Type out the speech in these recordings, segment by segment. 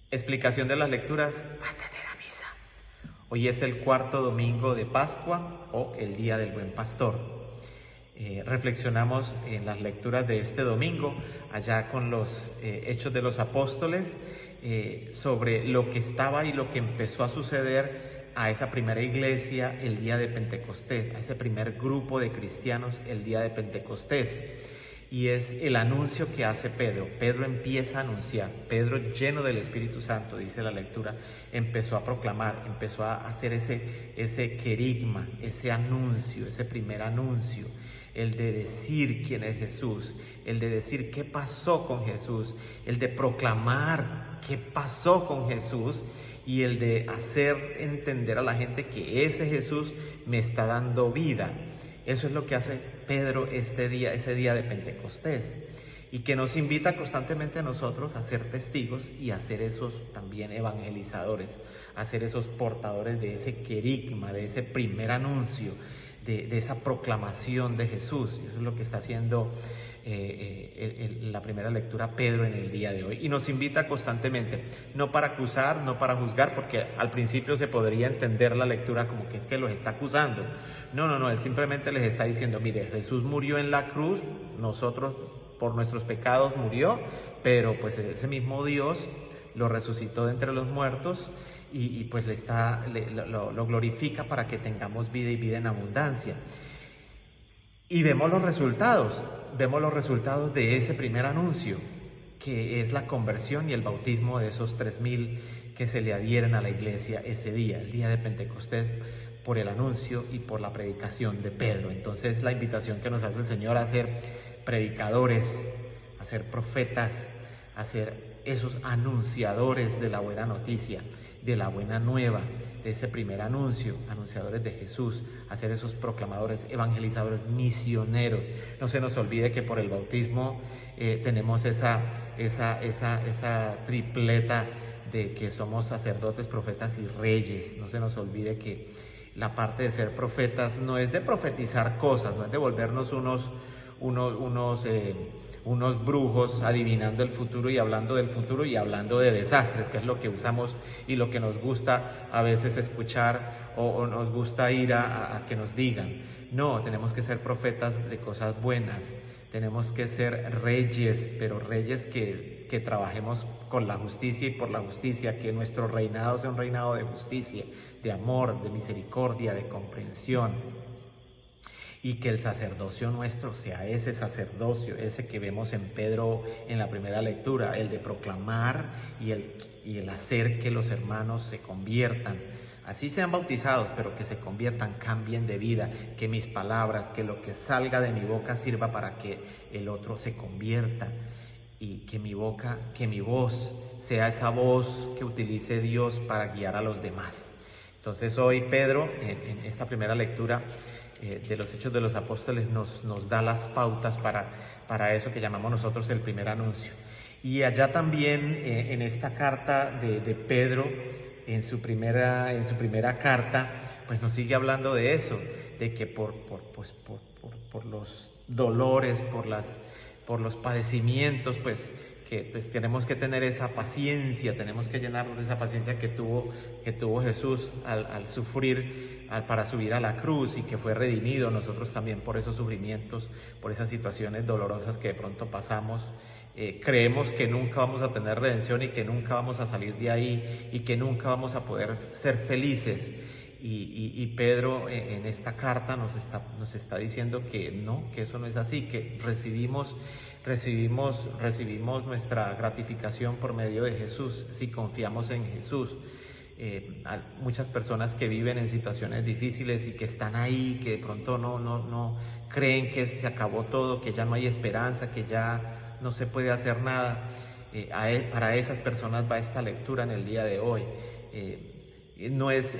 Explicación de las lecturas antes de la misa. Hoy es el cuarto domingo de Pascua o el Día del Buen Pastor. Reflexionamos en las lecturas de este domingo, allá con los Hechos de los Apóstoles, sobre lo que estaba y lo que empezó a suceder a esa primera iglesia el día de Pentecostés, a ese primer grupo de cristianos el día de Pentecostés. Y es el anuncio que hace Pedro. Pedro empieza a anunciar. Pedro, lleno del Espíritu Santo, dice la lectura, empezó a proclamar, empezó a hacer ese querigma, ese anuncio, ese primer anuncio, el de decir quién es Jesús, el de decir qué pasó con Jesús, el de proclamar qué pasó con Jesús y el de hacer entender a la gente que ese Jesús me está dando vida. Eso es lo que hace Pedro ese día de Pentecostés, y que nos invita constantemente a nosotros a ser testigos y a ser esos también evangelizadores, a ser esos portadores de ese querigma, de ese primer anuncio, de esa proclamación de Jesús. Y eso es lo que está haciendo la primera lectura Pedro en el día de hoy, y nos invita constantemente, no para acusar, no para juzgar, porque al principio se podría entender la lectura como que es que los está acusando. No, él simplemente les está diciendo, mire, Jesús murió en la cruz, nosotros por nuestros pecados murió, pero pues ese mismo Dios lo resucitó de entre los muertos y pues lo glorifica para que tengamos vida y vida en abundancia. Y vemos los resultados de ese primer anuncio, que es la conversión y el bautismo de esos 3,000 que se le adhieren a la iglesia ese día, el día de Pentecostés, por el anuncio y por la predicación de Pedro. Entonces la invitación que nos hace el Señor a ser predicadores, a ser profetas, a ser esos anunciadores de la buena noticia, de la buena nueva, de ese primer anuncio, anunciadores de Jesús, a ser esos proclamadores, evangelizadores, misioneros. No se nos olvide que por el bautismo tenemos esa tripleta de que somos sacerdotes, profetas y reyes. No se nos olvide que la parte de ser profetas no es de profetizar cosas, no es de volvernos unos brujos adivinando el futuro y hablando del futuro y hablando de desastres, que es lo que usamos y lo que nos gusta a veces escuchar o nos gusta ir a que nos digan. No, tenemos que ser profetas de cosas buenas, tenemos que ser reyes, pero reyes que trabajemos con la justicia y por la justicia, que nuestro reinado sea un reinado de justicia, de amor, de misericordia, de comprensión. Y que el sacerdocio nuestro sea ese sacerdocio, ese que vemos en Pedro en la primera lectura, el de proclamar y el hacer que los hermanos se conviertan, así sean bautizados, pero que se conviertan, cambien de vida, que mis palabras, que lo que salga de mi boca sirva para que el otro se convierta, y que mi voz sea esa voz que utilice Dios para guiar a los demás. Entonces hoy Pedro, en esta primera lectura de los Hechos de los Apóstoles, nos da las pautas para eso que llamamos nosotros el primer anuncio. Y allá también en esta carta de Pedro, en su primera carta, pues nos sigue hablando de eso, de que por los dolores, por los padecimientos, pues tenemos que tener esa paciencia, tenemos que llenarnos de esa paciencia que tuvo Jesús al sufrir, para subir a la cruz, y que fue redimido. Nosotros también por esos sufrimientos, por esas situaciones dolorosas que de pronto pasamos, creemos que nunca vamos a tener redención y que nunca vamos a salir de ahí y que nunca vamos a poder ser felices. Y Pedro en esta carta nos está diciendo que no, que eso no es así, que recibimos nuestra gratificación por medio de Jesús si confiamos en Jesús. Muchas personas que viven en situaciones difíciles y que están ahí, que de pronto no creen que se acabó todo, que ya no hay esperanza, que ya no se puede hacer nada. Para esas personas va esta lectura en el día de hoy. No es,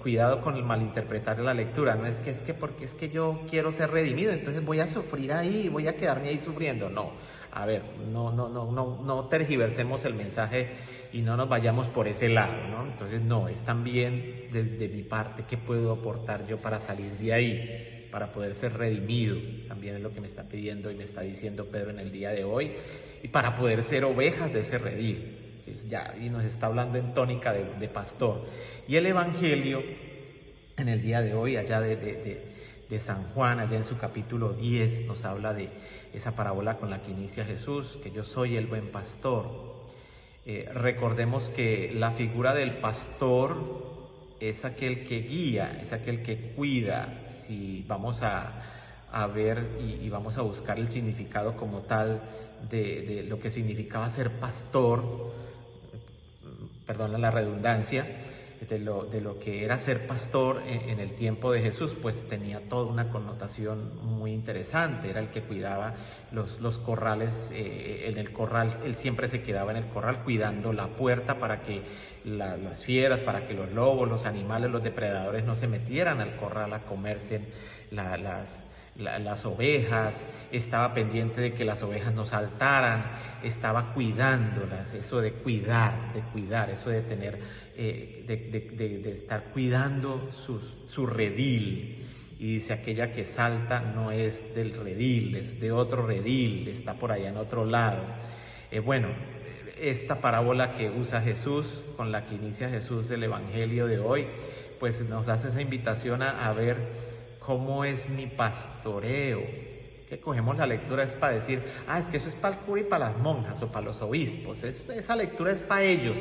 cuidado con el malinterpretar la lectura, no es que porque es que yo quiero ser redimido, entonces voy a sufrir ahí, voy a quedarme ahí sufriendo. No, a ver, no tergiversemos el mensaje y no nos vayamos por ese lado, ¿no? Entonces no, es también desde mi parte qué puedo aportar yo para salir de ahí, para poder ser redimido, también es lo que me está pidiendo y me está diciendo Pedro en el día de hoy, y para poder ser ovejas de ese redil. ¿sí? Y nos está hablando en tónica de pastor. Y el Evangelio, en el día de hoy, allá de San Juan, allá en su capítulo 10, nos habla de esa parábola con la que inicia Jesús, que yo soy el buen pastor. Recordemos que la figura del pastor es aquel que guía, es aquel que cuida. Si vamos a ver y vamos a buscar el significado como tal de lo que significaba ser pastor, perdón la redundancia, de lo que era ser pastor en el tiempo de Jesús, pues tenía toda una connotación muy interesante. Era el que cuidaba los corrales, en el corral, él siempre se quedaba en el corral cuidando la puerta para que las fieras, para que los lobos, los animales, los depredadores no se metieran al corral a comerse las ovejas. Estaba pendiente de que las ovejas no saltaran, estaba cuidándolas. Eso de cuidar, eso de tener, de estar cuidando su redil. Y dice, aquella que salta no es del redil, es de otro redil, está por allá en otro lado. Esta parábola que usa Jesús, con la que inicia Jesús el Evangelio de hoy, pues nos hace esa invitación a ver cómo es mi pastoreo. Que cogemos la lectura es para decir, es que eso es para el cura y para las monjas o para los obispos, esa lectura es para ellos,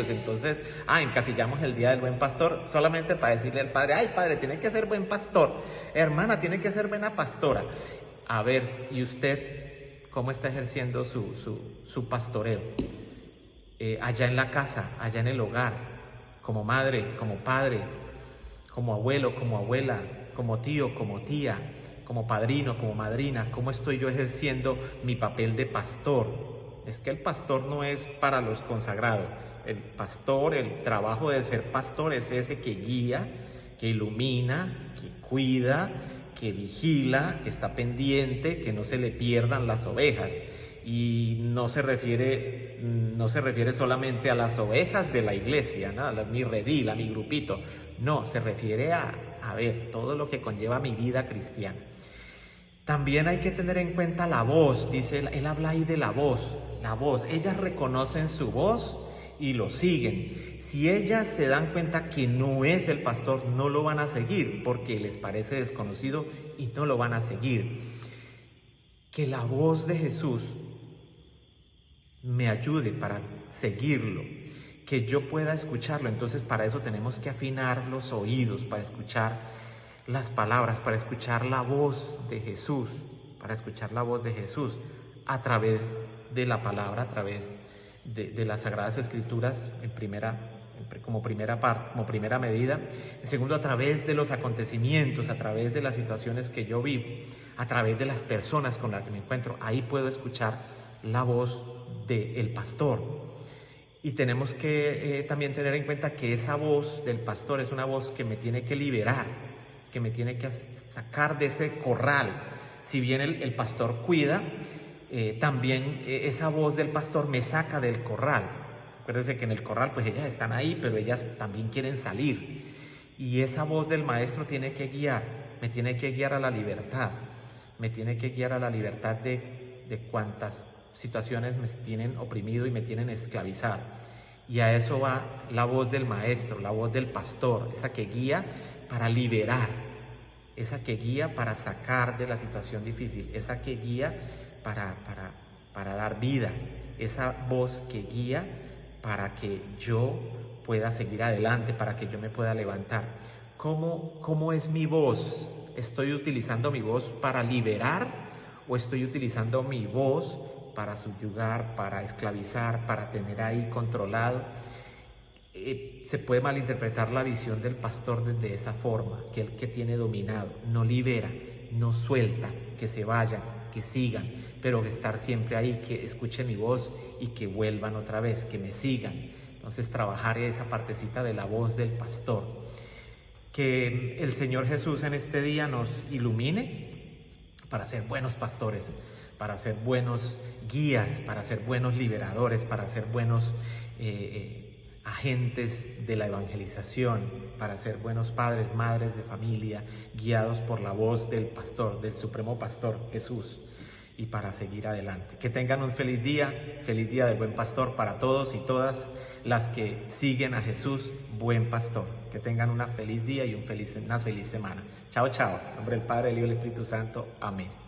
entonces, encasillamos el día del buen pastor solamente para decirle al padre, padre, tiene que ser buen pastor, hermana, tiene que ser buena pastora. A ver, ¿y usted cómo está ejerciendo su pastoreo? Allá en la casa, allá en el hogar, como madre, como padre, como abuelo, como abuela, como tío, como tía, como padrino, como madrina. ¿Cómo estoy yo ejerciendo mi papel de pastor? Es que el pastor no es para los consagrados. El pastor, el trabajo de ser pastor es ese que guía, que ilumina, que cuida, que vigila, que está pendiente, que no se le pierdan las ovejas. Y no se refiere solamente a las ovejas de la iglesia, ¿no? A mi redil, a mi grupito. No, se refiere a ver todo lo que conlleva mi vida cristiana. También hay que tener en cuenta la voz, dice, él habla ahí de la voz. Ellas reconocen su voz y lo siguen. Si ellas se dan cuenta que no es el pastor, no lo van a seguir porque les parece desconocido y no lo van a seguir. Que la voz de Jesús me ayude para seguirlo, que yo pueda escucharlo. Entonces para eso tenemos que afinar los oídos, para escuchar las palabras, para escuchar la voz de Jesús, a través de la palabra, a través de las Sagradas Escrituras, como primera medida. En segundo, a través de los acontecimientos, a través de las situaciones que yo vivo, a través de las personas con las que me encuentro. Ahí puedo escuchar la voz del pastor. Y tenemos que también tener en cuenta que esa voz del pastor es una voz que me tiene que liberar, que me tiene que sacar de ese corral. Si bien el pastor cuida, también esa voz del pastor me saca del corral. Acuérdense que en el corral pues ellas están ahí, pero ellas también quieren salir. Y esa voz del maestro tiene que guiar, me tiene que guiar a la libertad, de cuantas situaciones me tienen oprimido y me tienen esclavizado. Y a eso va la voz del maestro, la voz del pastor, esa que guía para liberar, esa que guía para sacar de la situación difícil, esa que guía para dar vida, esa voz que guía para que yo pueda seguir adelante, para que yo me pueda levantar. ¿Cómo es mi voz? ¿Estoy utilizando mi voz para liberar o estoy utilizando mi voz para subyugar, para esclavizar, para tener ahí controlado? Se puede malinterpretar la visión del pastor desde esa forma, que el que tiene dominado no libera, no suelta, que se vayan, que sigan, pero estar siempre ahí, que escuchen mi voz y que vuelvan otra vez, que me sigan. Entonces trabajar esa partecita de la voz del pastor. Que el Señor Jesús en este día nos ilumine para ser buenos pastores, para ser buenos guías, para ser buenos liberadores, para ser buenos agentes de la evangelización, para ser buenos padres, madres de familia, guiados por la voz del pastor, del supremo pastor Jesús. y para seguir adelante. Que tengan un feliz día del Buen Pastor para todos y todas las que siguen a Jesús, Buen Pastor. Que tengan una feliz día y una feliz semana. Chao, chao. En nombre del Padre, del Hijo y del Espíritu Santo. Amén.